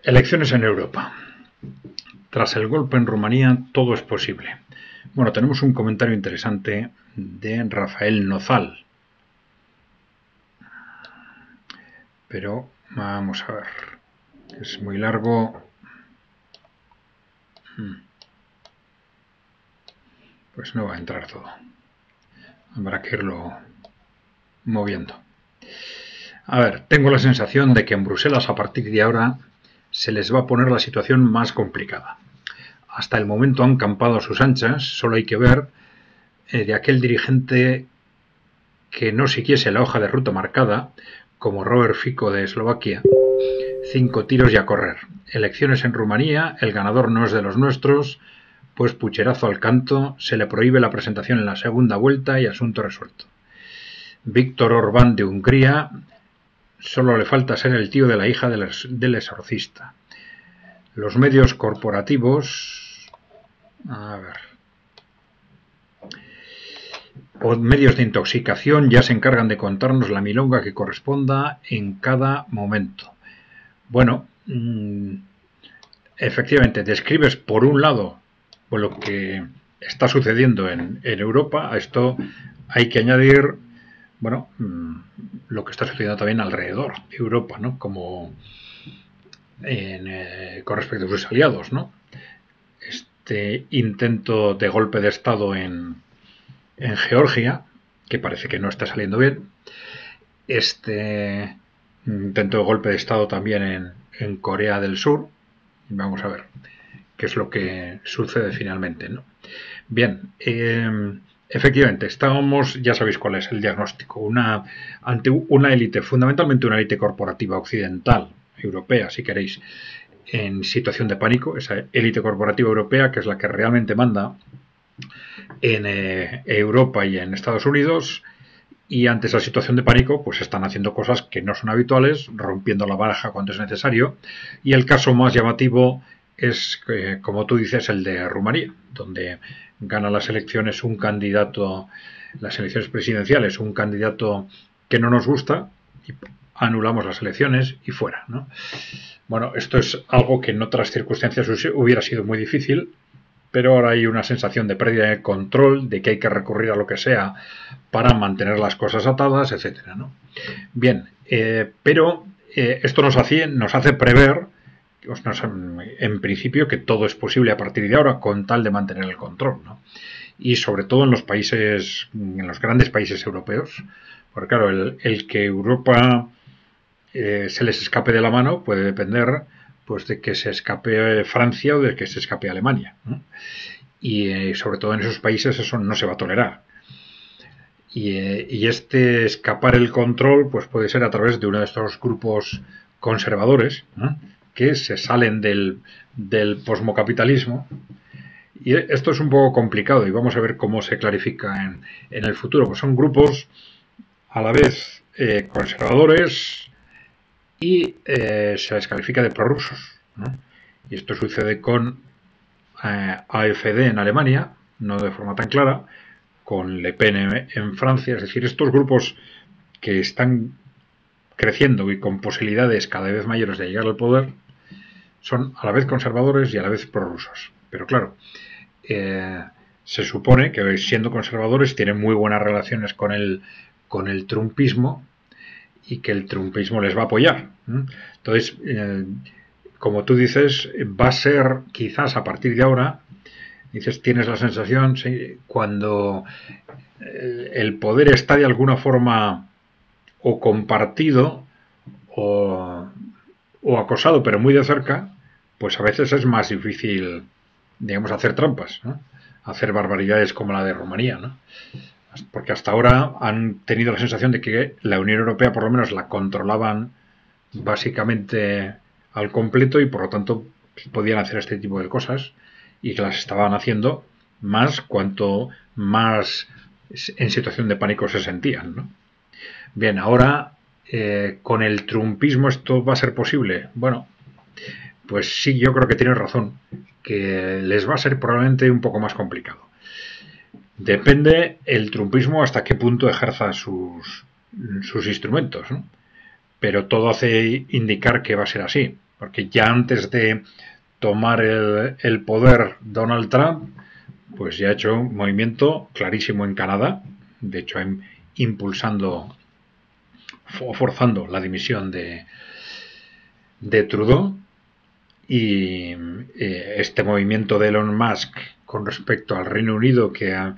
Elecciones en Europa. Tras el golpe en Rumanía, todo es posible. Bueno, tenemos un comentario interesante de Rafael Nozal. Pero vamos a ver. Es muy largo. Pues no va a entrar todo. Habrá que irlo moviendo. A ver, tengo la sensación de que en Bruselas a partir de ahora se les va a poner la situación más complicada. Hasta el momento han campado a sus anchas, solo hay que ver de aquel dirigente que no siguiese la hoja de ruta marcada, como Robert Fico de Eslovaquia. 5 tiros y a correr. Elecciones en Rumanía, el ganador no es de los nuestros, pues pucherazo al canto, se le prohíbe la presentación en la segunda vuelta y asunto resuelto. Víctor Orbán de Hungría, solo le falta ser el tío de la hija del exorcista. Los medios corporativos, o medios de intoxicación ya se encargan de contarnos la milonga que corresponda en cada momento. Bueno, efectivamente, describes por un lado lo que está sucediendo en Europa. A esto hay que añadir, bueno, lo que está sucediendo también alrededor de Europa, ¿no? Como con respecto a sus aliados, ¿no? Este intento de golpe de Estado en Georgia, que parece que no está saliendo bien. Este intento de golpe de Estado también en Corea del Sur. Vamos a ver qué es lo que sucede finalmente, ¿no? Bien, efectivamente, estábamos, ya sabéis cuál es el diagnóstico, ante una élite, fundamentalmente una élite corporativa occidental, europea, si queréis, en situación de pánico, esa élite corporativa europea que es la que realmente manda en Europa y en Estados Unidos, y ante esa situación de pánico pues están haciendo cosas que no son habituales, rompiendo la baraja cuando es necesario, y el caso más llamativo es, como tú dices, el de Rumanía, donde gana las elecciones un candidato, las elecciones presidenciales, un candidato que no nos gusta, y anulamos las elecciones y fuera, ¿no? Bueno, esto es algo que en otras circunstancias hubiera sido muy difícil, pero ahora hay una sensación de pérdida de control, de que hay que recurrir a lo que sea para mantener las cosas atadas, etcétera, ¿no? Bien, pero esto nos hace prever, en principio, que todo es posible a partir de ahora con tal de mantener el control, ¿no? Y sobre todo en los grandes países europeos, porque claro, el que Europa se les escape de la mano puede depender pues de que se escape Francia o de que se escape Alemania, ¿no? Y sobre todo en esos países eso no se va a tolerar. Y este escapar el control pues puede ser a través de uno de estos grupos conservadores, ¿no?, que se salen del posmocapitalismo. Y esto es un poco complicado y vamos a ver cómo se clarifica en el futuro. Pues son grupos a la vez conservadores y se les califica de prorrusos, ¿no? Y esto sucede con AfD en Alemania, no de forma tan clara, con Le Pen en Francia. Es decir, estos grupos que están creciendo y con posibilidades cada vez mayores de llegar al poder son a la vez conservadores y a la vez prorrusos. Pero claro, se supone que siendo conservadores tienen muy buenas relaciones con el trumpismo y que el trumpismo les va a apoyar. Entonces, como tú dices, va a ser quizás a partir de ahora, tienes la sensación, sí, cuando el poder está de alguna forma o compartido o acosado, pero muy de cerca, pues a veces es más difícil, digamos, hacer trampas, ¿no? Hacer barbaridades como la de Rumanía, ¿no? Porque hasta ahora han tenido la sensación de que la Unión Europea por lo menos la controlaban básicamente al completo y por lo tanto podían hacer este tipo de cosas y que las estaban haciendo más cuanto más en situación de pánico se sentían, ¿no? Bien, ahora con el trumpismo esto va a ser posible. Bueno, pues sí, yo creo que tienes razón, que les va a ser probablemente un poco más complicado. Depende el trumpismo hasta qué punto ejerza sus instrumentos, ¿no? Pero todo hace indicar que va a ser así. porque ya antes de tomar el poder Donald Trump, pues ya ha hecho un movimiento clarísimo en Canadá, de hecho impulsando o forzando la dimisión de Trudeau, y este movimiento de Elon Musk con respecto al Reino Unido, que ha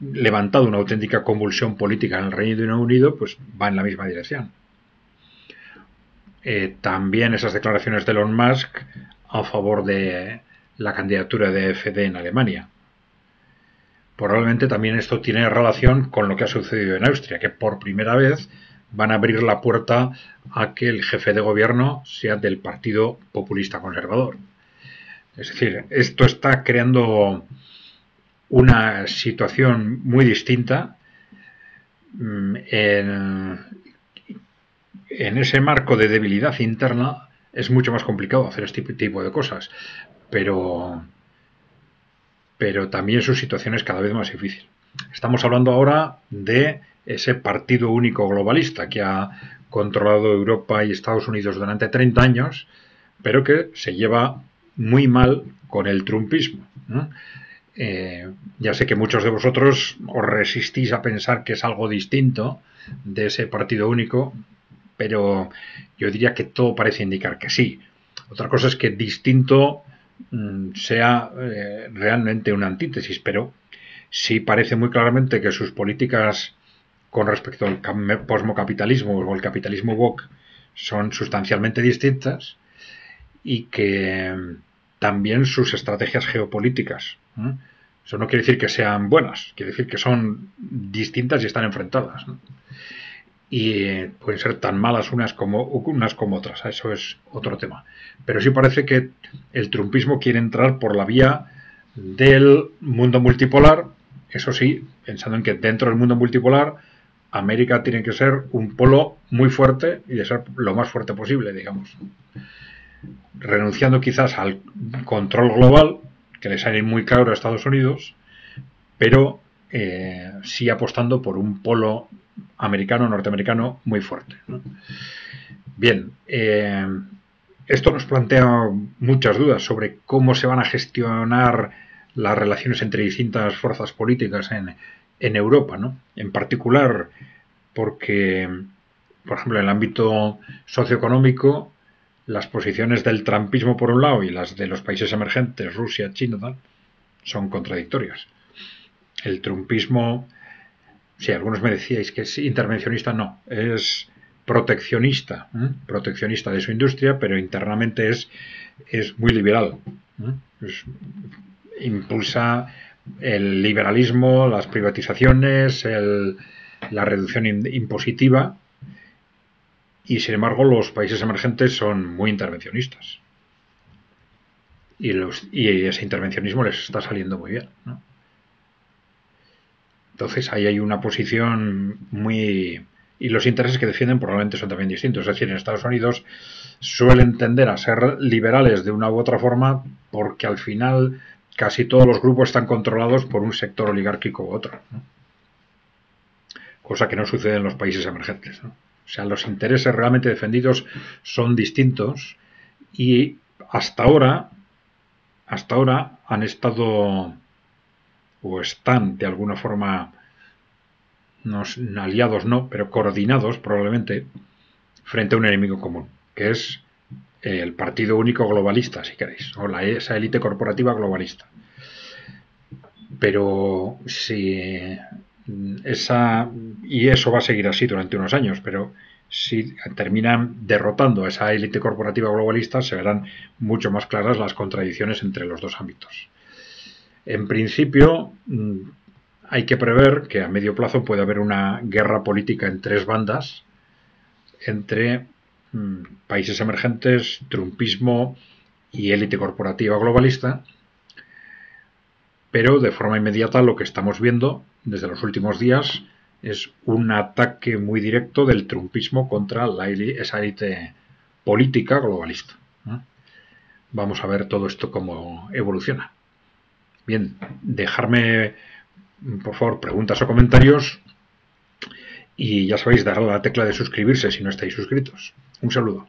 levantado una auténtica convulsión política en el Reino Unido, pues va en la misma dirección. También esas declaraciones de Elon Musk a favor de la candidatura de AfD en Alemania. Probablemente también esto tiene relación con lo que ha sucedido en Austria, que por primera vez van a abrir la puerta a que el jefe de gobierno sea del Partido Populista Conservador. Es decir, esto está creando una situación muy distinta en ese marco de debilidad interna. Es mucho más complicado hacer este tipo de cosas, pero también su situación es cada vez más difícil. Estamos hablando ahora de ese partido único globalista que ha controlado Europa y Estados Unidos durante 30 años, pero que se lleva muy mal con el trumpismo, ¿no? Ya sé que muchos de vosotros os resistís a pensar que es algo distinto de ese partido único, pero yo diría que todo parece indicar que sí. Otra cosa es que distinto sea realmente una antítesis, pero sí parece muy claramente que sus políticas con respecto al posmocapitalismo o el capitalismo woke son sustancialmente distintas, y que también sus estrategias geopolíticas, eso no quiere decir que sean buenas, quiere decir que son distintas y están enfrentadas, ¿no? Y pueden ser tan malas unas como otras, eso es otro tema. Pero sí parece que el trumpismo quiere entrar por la vía del mundo multipolar, eso sí, pensando en que dentro del mundo multipolar América tiene que ser un polo muy fuerte y de ser lo más fuerte posible, digamos, renunciando quizás al control global, que le sale muy caro a Estados Unidos, pero sí apostando por un polo americano, norteamericano muy fuerte, ¿no? Bien, esto nos plantea muchas dudas sobre cómo se van a gestionar las relaciones entre distintas fuerzas políticas en Europa, ¿no? En particular porque, por ejemplo, en el ámbito socioeconómico, las posiciones del trumpismo por un lado y las de los países emergentes, Rusia, China, tal, son contradictorias. El trumpismo, si algunos me decíais que es intervencionista, no, es proteccionista, proteccionista de su industria, pero internamente es muy liberal. Impulsa el liberalismo, las privatizaciones, la reducción impositiva, y sin embargo los países emergentes son muy intervencionistas. Y ese intervencionismo les está saliendo muy bien, ¿no? Entonces ahí hay una posición muy... Y los intereses que defienden probablemente son también distintos. Es decir, en Estados Unidos suelen tender a ser liberales de una u otra forma porque al final casi todos los grupos están controlados por un sector oligárquico u otro, ¿no? Cosa que no sucede en los países emergentes, ¿no? O sea, los intereses realmente defendidos son distintos, y hasta ahora han estado o están de alguna forma, no aliados no, pero coordinados probablemente frente a un enemigo común, que es el partido único globalista, si queréis, o esa élite corporativa globalista. Pero si y eso va a seguir así durante unos años, pero si terminan derrotando a esa élite corporativa globalista, se verán mucho más claras las contradicciones entre los dos ámbitos. En principio, hay que prever que a medio plazo puede haber una guerra política en tres bandas entre países emergentes, trumpismo y élite corporativa globalista, pero de forma inmediata lo que estamos viendo desde los últimos días es un ataque muy directo del trumpismo contra esa élite política globalista, ¿no? Vamos a ver todo esto cómo evoluciona. Bien, dejarme por favor preguntas o comentarios, y ya sabéis, darle a la tecla de suscribirse si no estáis suscritos. Un saludo.